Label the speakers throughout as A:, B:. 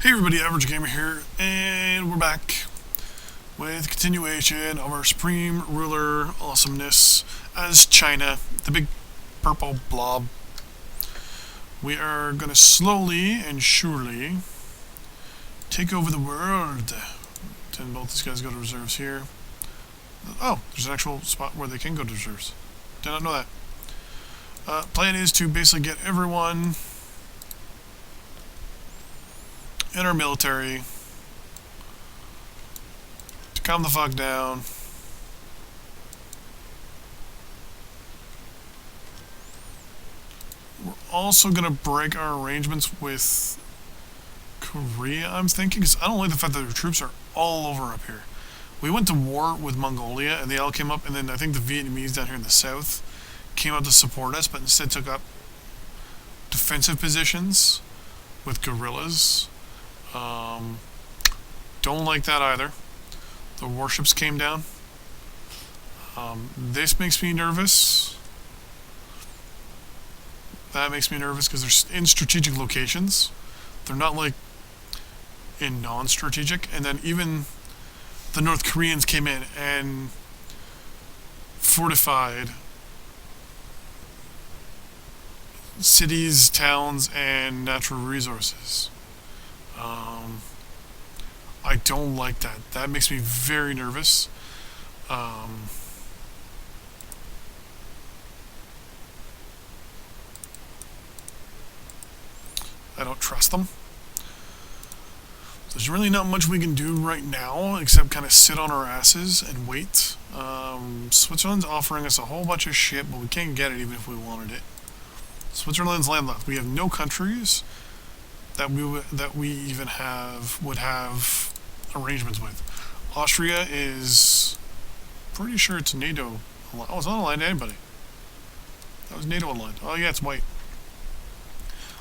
A: Hey everybody, Average Gamer here, and we're back with continuation of our Supreme Ruler awesomeness as China, the big purple blob. We are going to slowly and surely take over the world. Then both these guys go to reserves here. Oh, there's an actual spot where they can go to reserves. Did not know that. Plan is to basically get everyone in our military to calm the fuck down. We're also going to break our arrangements with Korea, I'm thinking, because I don't like the fact that their troops are all over up here. We went to war with Mongolia, and they all came up, and then I think the Vietnamese down here in the south came out to support us, but instead took up defensive positions with guerrillas. Don't like that either. The warships came down. This makes me nervous. That makes me nervous because they're in strategic locations. They're not like in non-strategic. And then even the North Koreans came in and fortified cities, towns, and natural resources. I don't like that. That makes me very nervous. I don't trust them. There's really not much we can do right now except kind of sit on our asses and wait. Switzerland's offering us a whole bunch of shit, but we can't get it even if we wanted it. Switzerland's landlocked. We have no countries that we even would have arrangements with. Austria is pretty sure it's NATO. Oh, it's not aligned to anybody. That was NATO aligned. Oh yeah, it's white.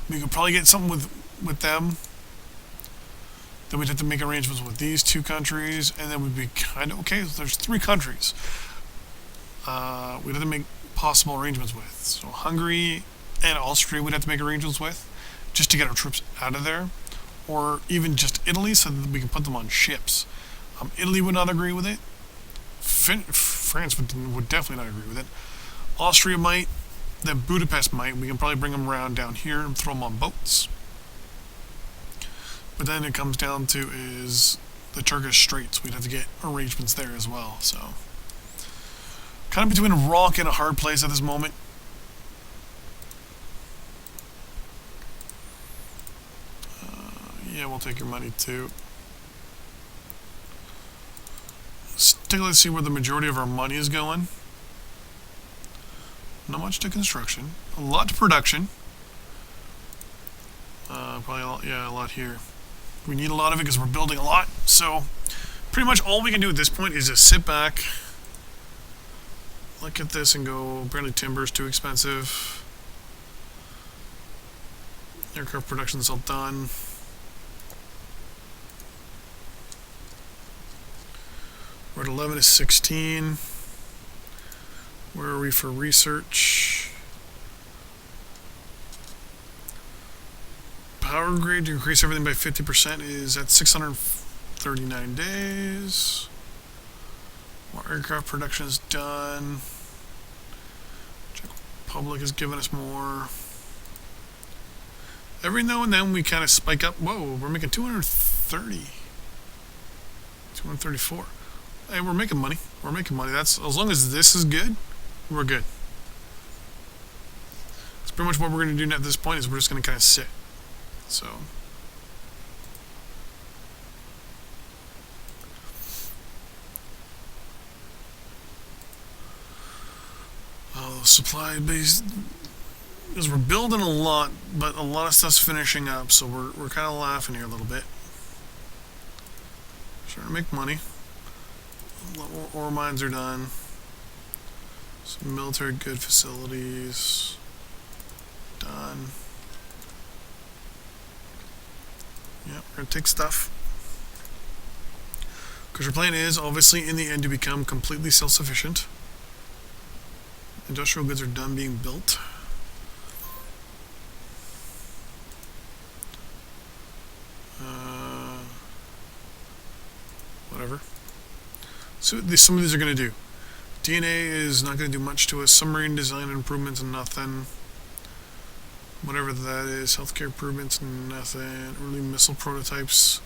A: We could probably get something with them. Then we'd have to make arrangements with these two countries, and then we'd be kind of okay. So there's three countries we'd have to make possible arrangements with. So Hungary and Austria we'd have to make arrangements with, just to get our troops out of there, or even just Italy so that we can put them on ships. Italy would not agree with it. France would definitely not agree with it. Austria might. Then Budapest might. We can probably bring them around down here and throw them on boats. But then it comes down to is the Turkish Straits. We'd have to get arrangements there as well. So kind of between a rock and a hard place at this moment. Yeah, we'll take your money too. Let's take a look to see where the majority of our money is going. Not much to construction. A lot to production. Probably a lot here. We need a lot of it because we're building a lot. So pretty much all we can do at this point is just sit back, look at this and go, apparently timber is too expensive. Aircraft production is all done. We're at 11 to 16. Where are we for research? Power grade to increase everything by 50% is at 639 days. More aircraft production is done. Czech Republic has given us more. Every now and then we kind of spike up. Whoa, we're making 230. 234. Hey, we're making money. We're making money. That's as long as this is good, we're good. That's pretty much what we're going to do at this point. Is we're just going to kind of sit. So supply base, because we're building a lot, but a lot of stuff's finishing up. So we're kind of laughing here a little bit. Starting to make money. Ore mines are done. Some military good facilities done. Yeah, we're going to take stuff. Because our plan is, obviously, in the end, to become completely self-sufficient. Industrial goods are done being built. whatever. So some of these are going to do. DNA is not going to do much to us. Submarine design improvements, nothing. Whatever that is. Healthcare improvements, nothing. Early missile prototypes.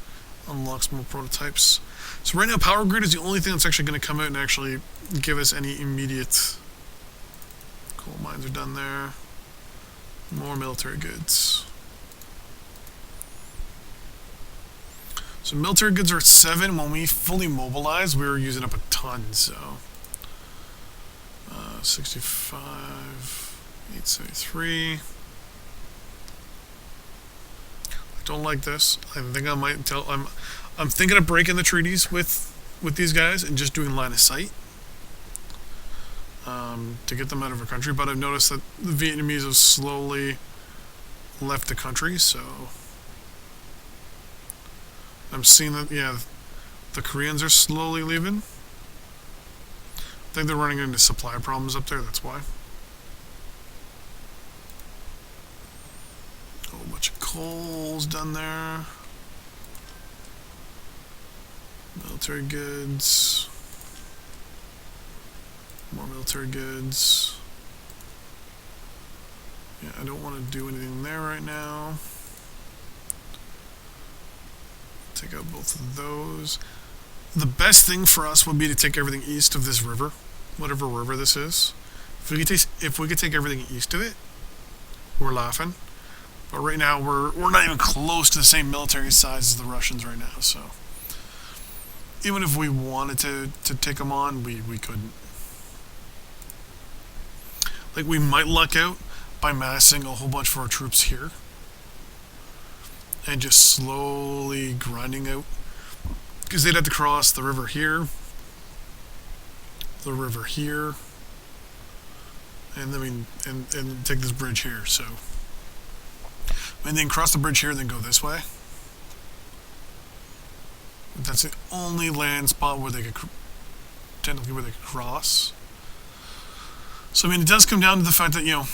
A: Unlocks more prototypes. So right now, power grid is the only thing that's actually going to come out and actually give us any immediate. Coal mines are done there. More military goods. So military goods are at 7. When we fully mobilize, we were using up a ton. So 65, 873. I don't like this. I think I might tell. I'm thinking of breaking the treaties with these guys and just doing line of sight to get them out of our country. But I've noticed that the Vietnamese have slowly left the country, so I'm seeing that, yeah, the Koreans are slowly leaving. I think they're running into supply problems up there, that's why. A whole bunch of coals done there. Military goods. More military goods. Yeah, I don't want to do anything there right now. Take out both of those. The best thing for us would be to take everything east of this river, whatever river this is. If we could take everything east of it, we're laughing. But right now we're not even close to the same military size as the Russians right now. So even if we wanted to take them on, we couldn't. Like, we might luck out by massing a whole bunch of our troops here and just slowly grinding out, because they'd have to cross the river here, and and take this bridge here. So, and then cross the bridge here, and then go this way. That's the only land spot where they could technically cross. So I mean, it does come down to the fact that, you know,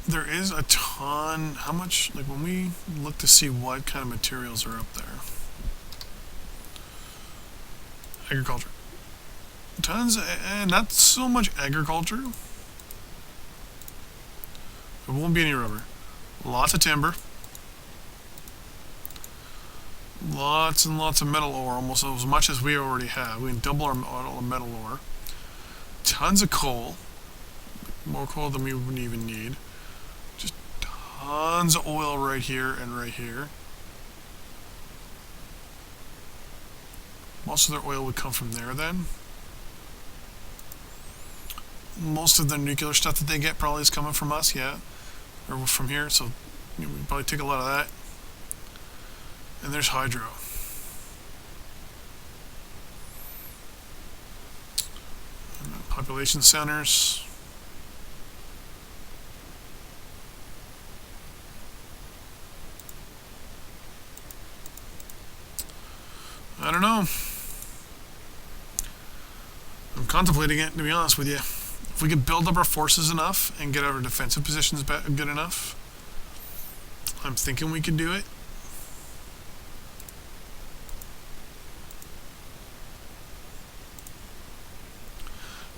A: there is a ton. How much, like, when we look to see what kind of materials are up there. Agriculture. Tons, and not so much agriculture. There won't be any rubber. Lots of timber. Lots and lots of metal ore, almost as much as we already have. We can double our metal ore. Tons of coal. More coal than we would even need. Just tons of oil right here and right here. Most of their oil would come from there then. Most of the nuclear stuff that they get probably is coming from us, yeah. Or from here, so we probably take a lot of that. And there's hydro. And population centers. I don't know. I'm contemplating it, to be honest with you. If we could build up our forces enough and get our defensive positions good enough, I'm thinking we could do it.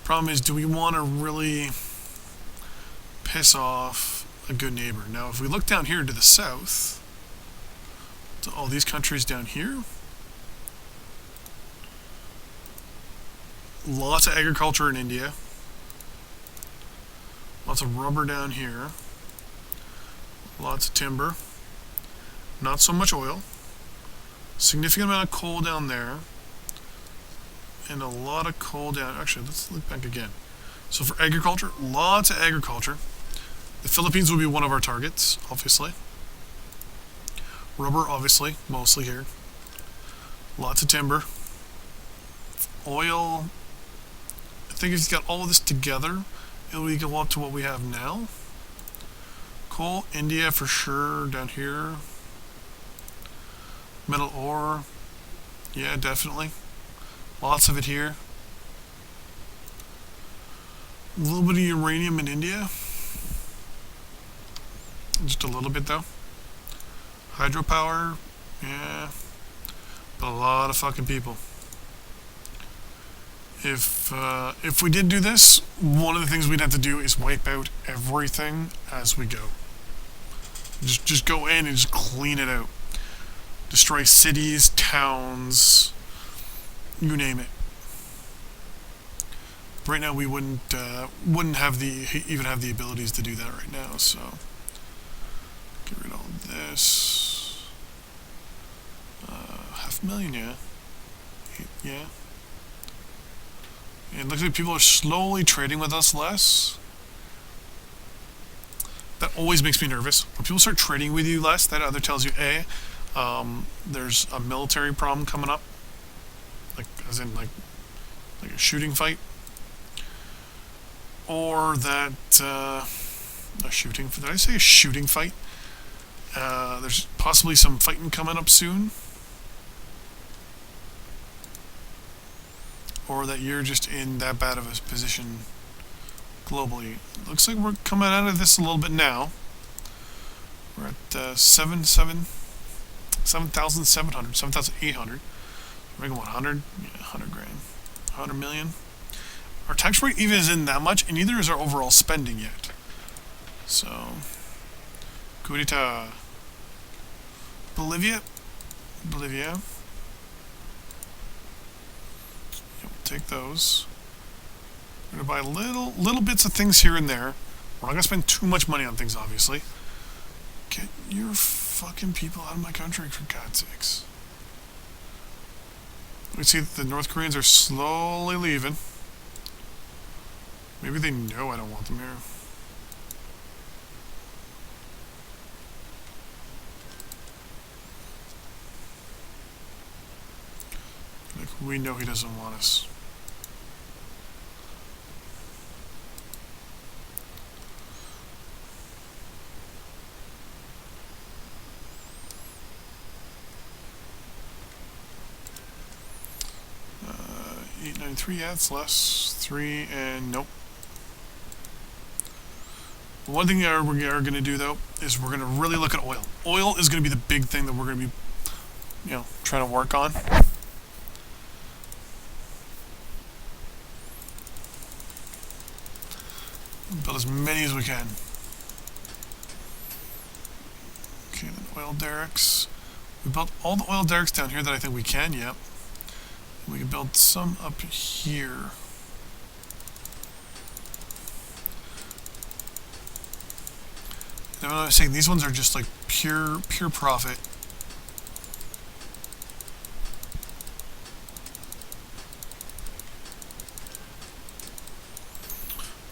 A: Problem is, do we want to really piss off a good neighbor? Now, if we look down here to the south, to all these countries down here, lots of agriculture in India. Lots of rubber down here. Lots of timber. Not so much oil. Significant amount of coal down there. And a lot of coal down. Actually, let's look back again. So for agriculture, lots of agriculture. The Philippines will be one of our targets, obviously. Rubber, obviously, mostly here. Lots of timber. Oil. I think if you got all of this together, it'll equal up to what we have now. Coal, India for sure, down here. Metal ore, yeah, definitely. Lots of it here. A little bit of uranium in India. Just a little bit though. Hydropower, yeah. But a lot of fucking people. If we did do this, one of the things we'd have to do is wipe out everything as we go. Just go in and just clean it out. Destroy cities, towns, you name it. Right now we wouldn't have even have the abilities to do that right now. So get rid of all this. 500,000, yeah, yeah. And it looks like people are slowly trading with us less. That always makes me nervous. When people start trading with you less, that either tells you A, there's a military problem coming up, like as in like a shooting fight, or that a shooting. Did I say a shooting fight? There's possibly some fighting coming up soon, or that you're just in that bad of a position globally. Looks like we're coming out of this a little bit now. We're at 7,700, 7,800. We're making 100, yeah, 100 grand, 100 million. Our tax rate even isn't that much, and neither is our overall spending yet. So, coup d'etat. Bolivia. Yep, take those. We're gonna buy little bits of things here and there. We're not gonna spend too much money on things, obviously. Get your fucking people out of my country, for God's sakes. We see that the North Koreans are slowly leaving. Maybe they know I don't want them here. Like, we know he doesn't want us. $893, yeah, it's less. 3, and nope. One thing we are going to do, though, is we're going to really look at oil. Oil is going to be the big thing that we're going to be, trying to work on. Build as many as we can. Okay, then oil derricks. We built all the oil derricks down here that I think we can, yep. We can build some up here. And I was saying these ones are just like pure profit.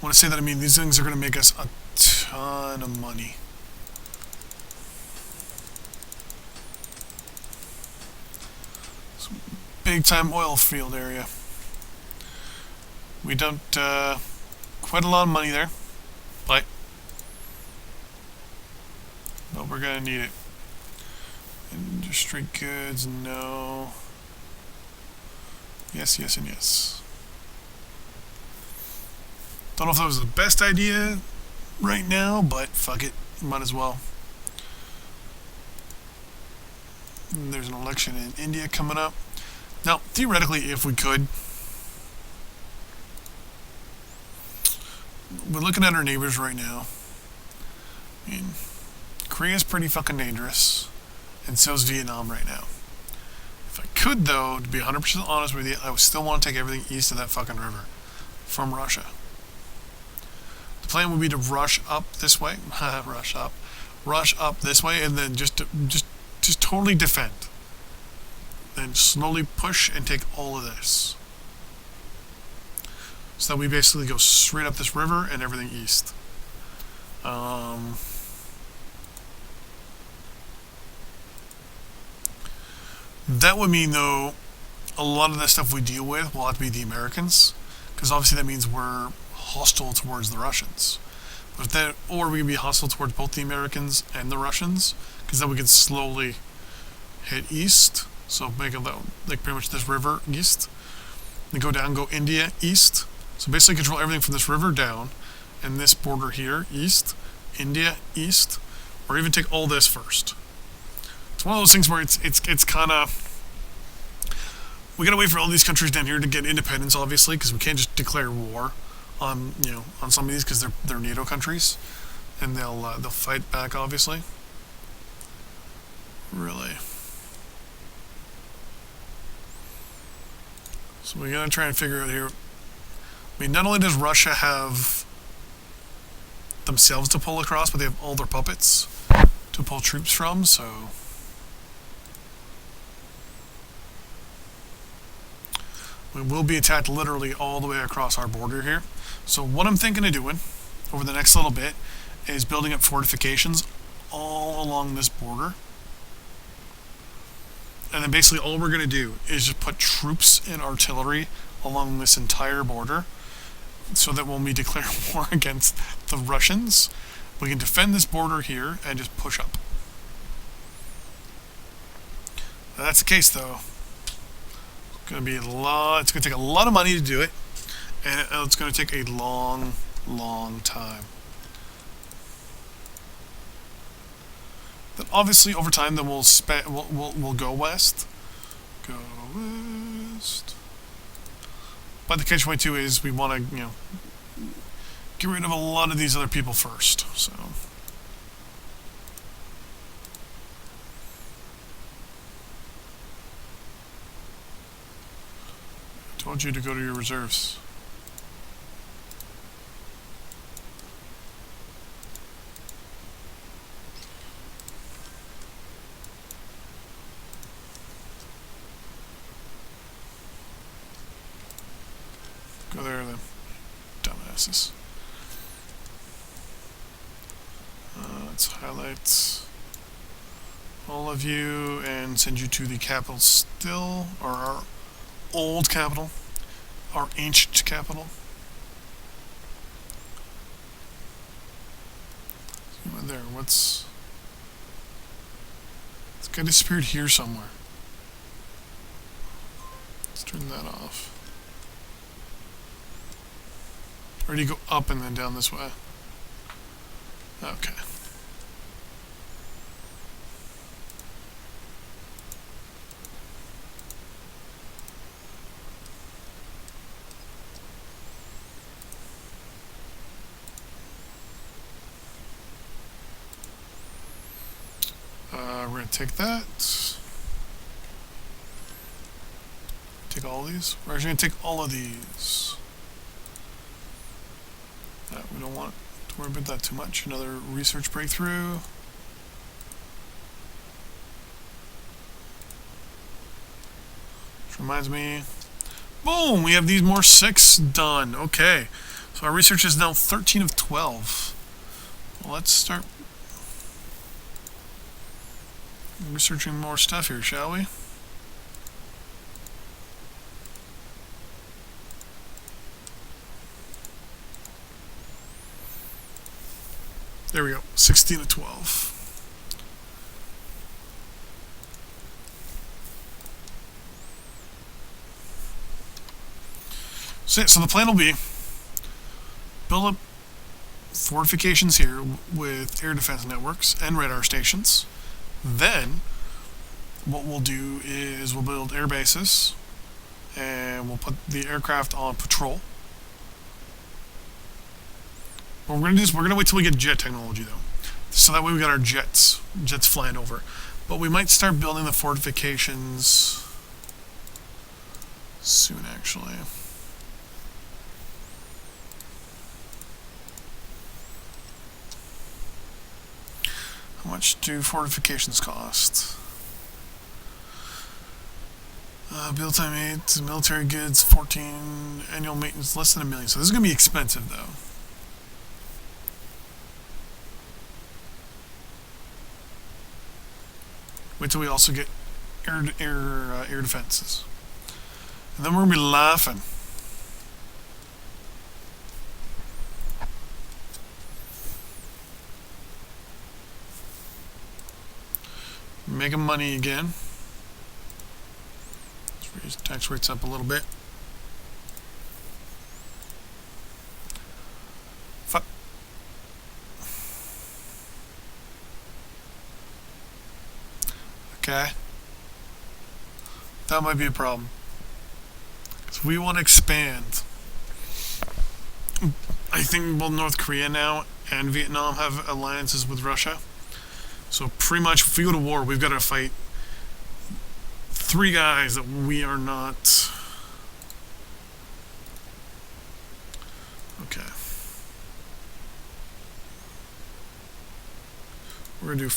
A: When I say that, I mean these things are going to make us a ton of money. Big time oil field area. We dumped quite a lot of money there, but we're gonna need it. Industry goods, no. Yes, and yes. Don't know if that was the best idea right now, but fuck it, might as well. And there's an election in India coming up. Now, theoretically, if we could, we're looking at our neighbors right now. I mean, Korea's pretty fucking dangerous, and so's Vietnam right now. If I could, though, to be 100% honest with you, I would still want to take everything east of that fucking river from Russia. The plan would be to rush up this way, rush up this way, and then just totally defend. Then slowly push and take all of this. So that we basically go straight up this river and everything east. That would mean, though, a lot of the stuff we deal with will have to be the Americans, because obviously that means we're hostile towards the Russians. Or we can be hostile towards both the Americans and the Russians, because then we can slowly head east. So make it like pretty much this river east. Then go down, go India east. So basically control everything from this river down, and this border here east, India east, or even take all this first. It's one of those things where it's kind of, We gotta wait for all these countries down here to get independence, obviously, because we can't just declare war on on some of these because they're NATO countries, and they'll fight back, obviously. Really. So we gotta try and figure out here. I mean, not only does Russia have themselves to pull across, but they have all their puppets to pull troops from, so we will be attacked literally all the way across our border here. So what I'm thinking of doing over the next little bit is building up fortifications all along this border. And then basically all we're going to do is just put troops and artillery along this entire border so that when we declare war against the Russians, we can defend this border here and just push up. Now, that's the case, though. It's going to be a lot. It's going to take a lot of money to do it, and it's going to take a long, long time. Then obviously over time, then we'll go west. Go west. But the catch-22 is we want to get rid of a lot of these other people first. So. I told you to go to your reserves. Go there then, dumbasses. Let's highlight all of you and send you to the capital still, or our old capital, our ancient capital. There, what's... This guy disappeared here somewhere. Let's turn that off. Or do you go up and then down this way? Okay. We're going to take that. Take all of these. We're actually going to take all of these. We don't want to worry about that too much. Another research breakthrough. Which reminds me, boom, we have these more 6 done. Okay, so our research is now 13 of 12. Well, let's start researching more stuff here, shall we? There we go, 16 of 12. So the plan will be build up fortifications here with air defense networks and radar stations. Then what we'll do is we'll build air bases and we'll put the aircraft on patrol. What we're going to do is we're going to wait till we get jet technology, though. So that way we got our jets flying over. But we might start building the fortifications soon, actually. How much do fortifications cost? Build time 8, military goods 14, annual maintenance less than $1 million. So this is going to be expensive, though. Wait till we also get air defenses. And then we're going to be laughing. Making money again. Let's raise tax rates up a little bit. Okay. That might be a problem. So we want to expand. I think both North Korea now and Vietnam have alliances with Russia. So pretty much, if we go to war, we've got to fight 3 guys that we are not. Okay. We're gonna do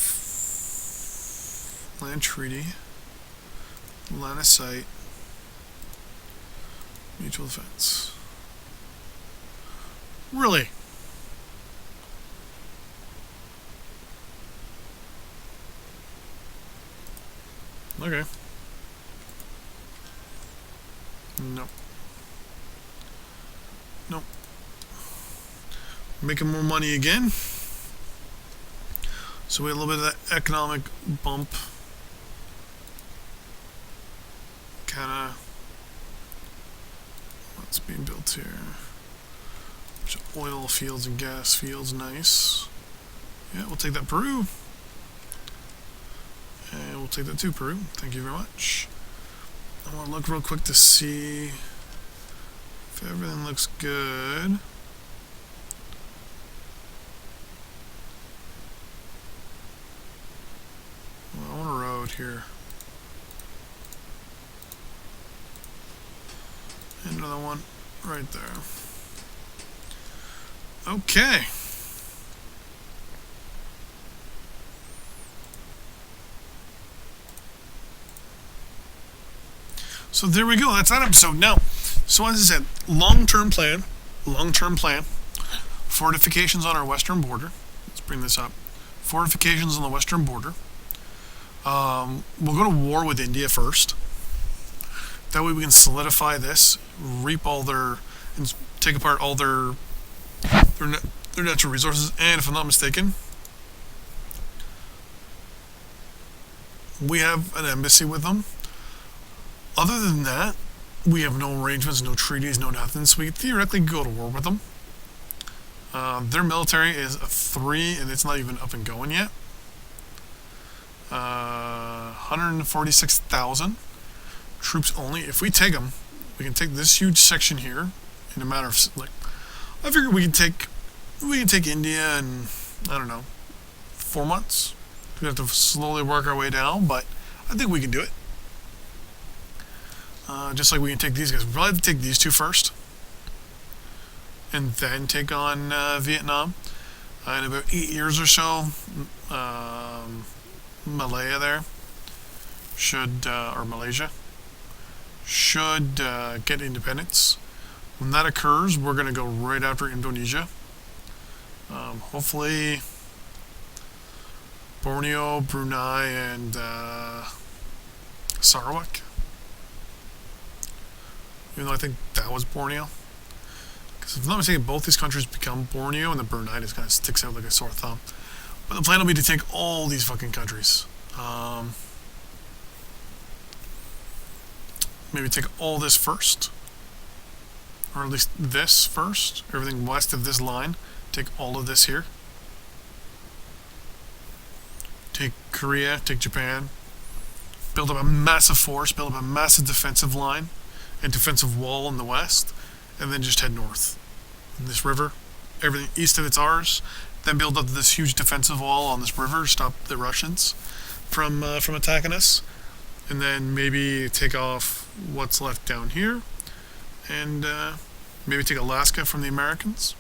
A: land treaty, line of sight, mutual defense. Really? Okay. Nope. Nope. Making more money again. So we had a little bit of that economic bump. Kinda. What's being built here? Oil fields and gas fields, nice. Yeah, we'll take that, Peru. And we'll take that too, Peru. Thank you very much. I want to look real quick to see if everything looks good. Well, I want a road here. And another one right there. Okay. So there we go. That's that episode. Now, so as I said, long-term plan. Fortifications on our western border. Let's bring this up. Fortifications on the western border. We'll go to war with India first. That way we can solidify this, reap all their, and take apart all their natural resources. And if I'm not mistaken, we have an embassy with them. Other than that, we have no arrangements, no treaties, no nothing. So we theoretically go to war with them. Their military is a 3, and it's not even up and going yet. 146,000 troops only. If we take them, we can take this huge section here in a matter of, like, I figure we can take India in, I don't know, 4 months. We have to slowly work our way down, but I think we can do it. Just like we can take these guys. We'll probably have to take these 2 first, and then take on Vietnam. In about 8 years or so, Malaya there should, or Malaysia, should get independence. When that occurs, we're going to go right after Indonesia. Hopefully Borneo, Brunei, and Sarawak. Even though I think that was Borneo. Because if I'm not mistaken, both these countries become Borneo, and the Brunei just kind of sticks out like a sore thumb. But the plan will be to take all these fucking countries. Maybe take all this first. Or at least this first. Everything west of this line. Take all of this here. Take Korea, take Japan. Build up a massive force, build up a massive defensive line and defensive wall in the west, and then just head north. In this river, everything east of it's ours. Then build up this huge defensive wall on this river, stop the Russians from attacking us, and then maybe take off what's left down here, and maybe take Alaska from the Americans.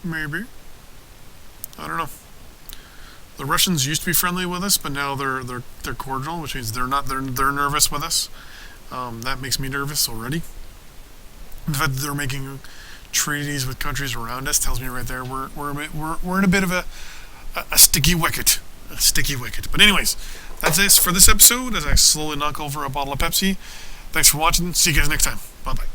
A: Maybe. I don't know. The Russians used to be friendly with us, but now they're cordial, which means they're nervous with us. That makes me nervous already. The fact that they're making treaties with countries around us tells me right there we're in a bit of a sticky wicket. A sticky wicket. But anyways, that's it for this episode as I slowly knock over a bottle of Pepsi. Thanks for watching. See you guys next time. Bye bye.